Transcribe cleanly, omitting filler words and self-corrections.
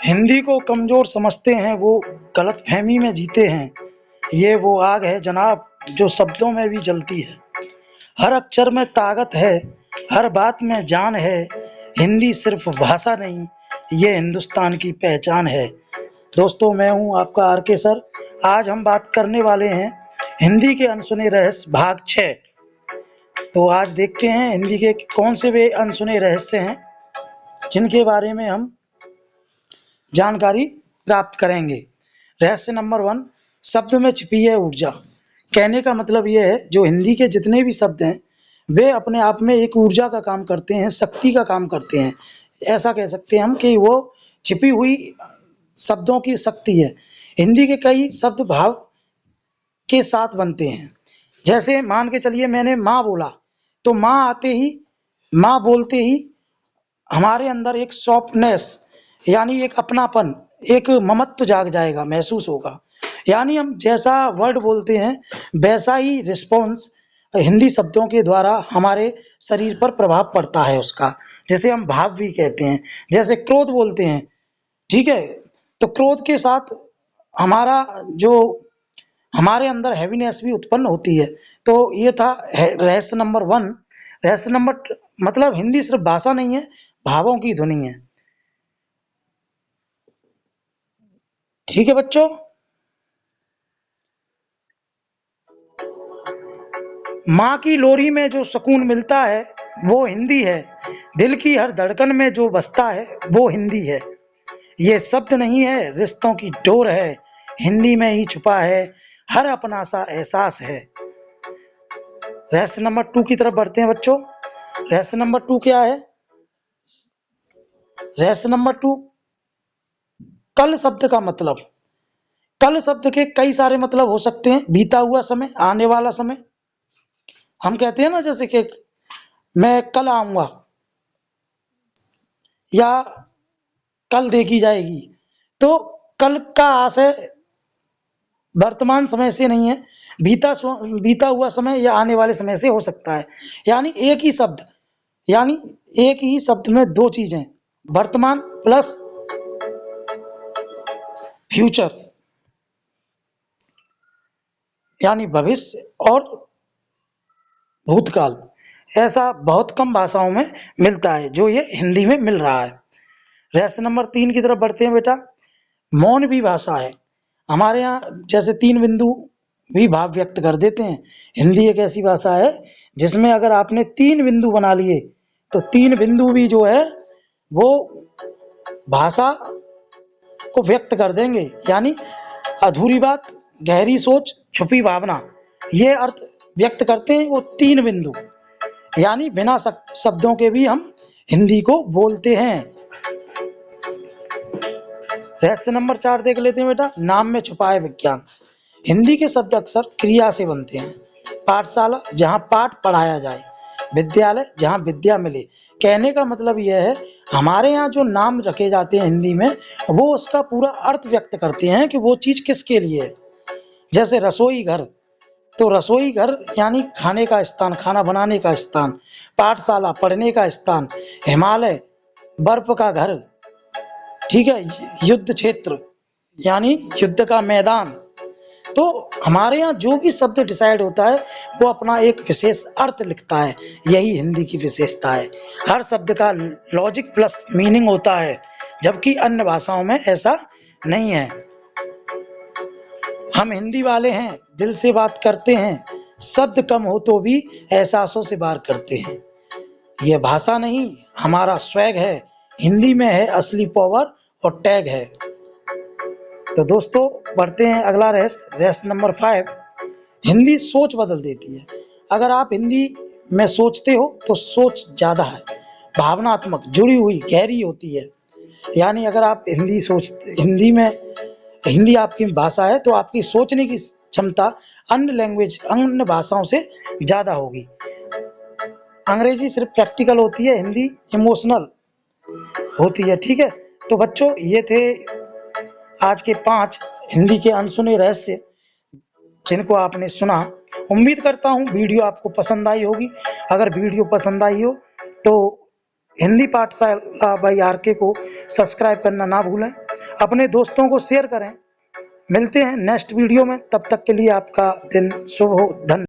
हिंदी को कमजोर समझते हैं वो गलतफहमी में जीते हैं। ये वो आग है जनाब जो शब्दों में भी जलती है। हर अक्षर में ताकत है, हर बात में जान है। हिंदी सिर्फ भाषा नहीं, ये हिंदुस्तान की पहचान है। दोस्तों, मैं हूँ आपका आर.के. सर। आज हम बात करने वाले हैं हिंदी के अनसुने रहस्य भाग 6। तो आज देखते हैं हिंदी के कौन से वे अनसुने रहस्य हैं जिनके बारे में हम जानकारी प्राप्त करेंगे। रहस्य नंबर 1, शब्द में छिपी है ऊर्जा। कहने का मतलब ये है, जो हिंदी के जितने भी शब्द हैं वे अपने आप में एक ऊर्जा का काम करते हैं, शक्ति का काम करते हैं। ऐसा कह सकते हैं हम कि वो छिपी हुई शब्दों की शक्ति है। हिंदी के कई शब्द भाव के साथ बनते हैं। जैसे मान के चलिए मैंने माँ बोला, तो माँ आते ही, माँ बोलते ही हमारे अंदर एक सॉफ्टनेस यानी एक अपनापन, एक ममत्व जाग जाएगा, महसूस होगा। यानी हम जैसा वर्ड बोलते हैं वैसा ही रिस्पॉन्स हिंदी शब्दों के द्वारा हमारे शरीर पर प्रभाव पड़ता है उसका, जिसे हम भाव भी कहते हैं। जैसे क्रोध बोलते हैं, ठीक है, तो क्रोध के साथ हमारा जो हमारे अंदर हैवीनेस भी उत्पन्न होती है। तो ये था रहस्य नंबर 1। रहस्य नंबर मतलब हिंदी सिर्फ भाषा नहीं है, भावों की ध्वनि है। ठीक है बच्चों, माँ की लोरी में जो सुकून मिलता है वो हिंदी है। दिल की हर धड़कन में जो बसता है वो हिंदी है। ये शब्द नहीं है, रिश्तों की डोर है। हिंदी में ही छुपा है हर अपना सा एहसास है। रहस्य नंबर 2 की तरफ बढ़ते हैं बच्चों। रहस्य नंबर 2 क्या है? रहस्य नंबर 2, कल शब्द का मतलब। कल शब्द के कई सारे मतलब हो सकते हैं। बीता हुआ समय, आने वाला समय। हम कहते हैं ना जैसे कि मैं कल आऊंगा या कल देखी जाएगी। तो कल का आशय वर्तमान समय से नहीं है, बीता हुआ समय या आने वाले समय से हो सकता है। यानी एक ही शब्द में दो चीजें, वर्तमान प्लस फ्यूचर, यानी भविष्य और भूतकाल। ऐसा बहुत कम भाषाओं में मिलता है जो ये हिंदी में मिल रहा है। रहस्य नंबर 3 की तरफ बढ़ते हैं बेटा। मौन भी भाषा है। हमारे यहाँ जैसे 3 बिंदु भी भाव व्यक्त कर देते हैं। हिंदी एक ऐसी भाषा है जिसमें अगर आपने 3 बिंदु बना लिए तो 3 बिंदु भी जो है वो भाषा को व्यक्त कर देंगे। यानी अधूरी बात, गहरी सोच, छुपी भावना, ये अर्थ व्यक्त करते हैं वो 3 बिंदु। यानी बिना शब्दों के भी हम हिंदी को बोलते हैं। रहस्य नंबर 4 देख लेते हैं बेटा। नाम में छुपा है विज्ञान। हिंदी के शब्द अक्सर क्रिया से बनते हैं। पाठशाला, जहाँ पाठ पढ़ाया जाए। विद्यालय, जहाँ विद्या मिले। कहने का मतलब यह है, हमारे यहाँ जो नाम रखे जाते हैं हिंदी में, वो उसका पूरा अर्थ व्यक्त करते हैं कि वो चीज किसके लिए है। जैसे रसोई घर, तो रसोई घर यानी खाने का स्थान, खाना बनाने का स्थान। पाठशाला, पढ़ने का स्थान। हिमालय, बर्फ का घर। ठीक है, युद्ध क्षेत्र यानी युद्ध का मैदान। तो हमारे यहाँ जो भी शब्द डिसाइड होता है वो अपना एक विशेष अर्थ लिखता है। यही हिंदी की विशेषता है। हर शब्द का लॉजिक प्लस मीनिंग होता है, जबकि अन्य भाषाओं में ऐसा नहीं है। हम हिंदी वाले हैं, दिल से बात करते हैं। शब्द कम हो तो भी एहसासों से बात करते हैं। ये भाषा नहीं, हमारा स्वैग है। हिंदी में है असली पावर और टैग है। तो दोस्तों, बढ़ते हैं अगला रहस्य। रहस्य नंबर 5, हिंदी सोच बदल देती है। अगर आप हिंदी में सोचते हो तो सोच ज्यादा है, भावनात्मक, जुड़ी हुई, गहरी होती है। यानी अगर आप हिंदी आपकी भाषा है तो आपकी सोचने की क्षमता अन्य भाषाओं से ज्यादा होगी। अंग्रेजी सिर्फ प्रैक्टिकल होती है, हिंदी इमोशनल होती है। ठीक है, तो बच्चों, ये थे आज के 5 हिंदी के अनसुने रहस्य जिनको आपने सुना। उम्मीद करता हूँ वीडियो आपको पसंद आई होगी। अगर वीडियो पसंद आई हो तो हिंदी पाठशाला बाई RK को सब्सक्राइब करना ना भूलें। अपने दोस्तों को शेयर करें। मिलते हैं नेक्स्ट वीडियो में, तब तक के लिए आपका दिन शुभ हो। धन्यवाद।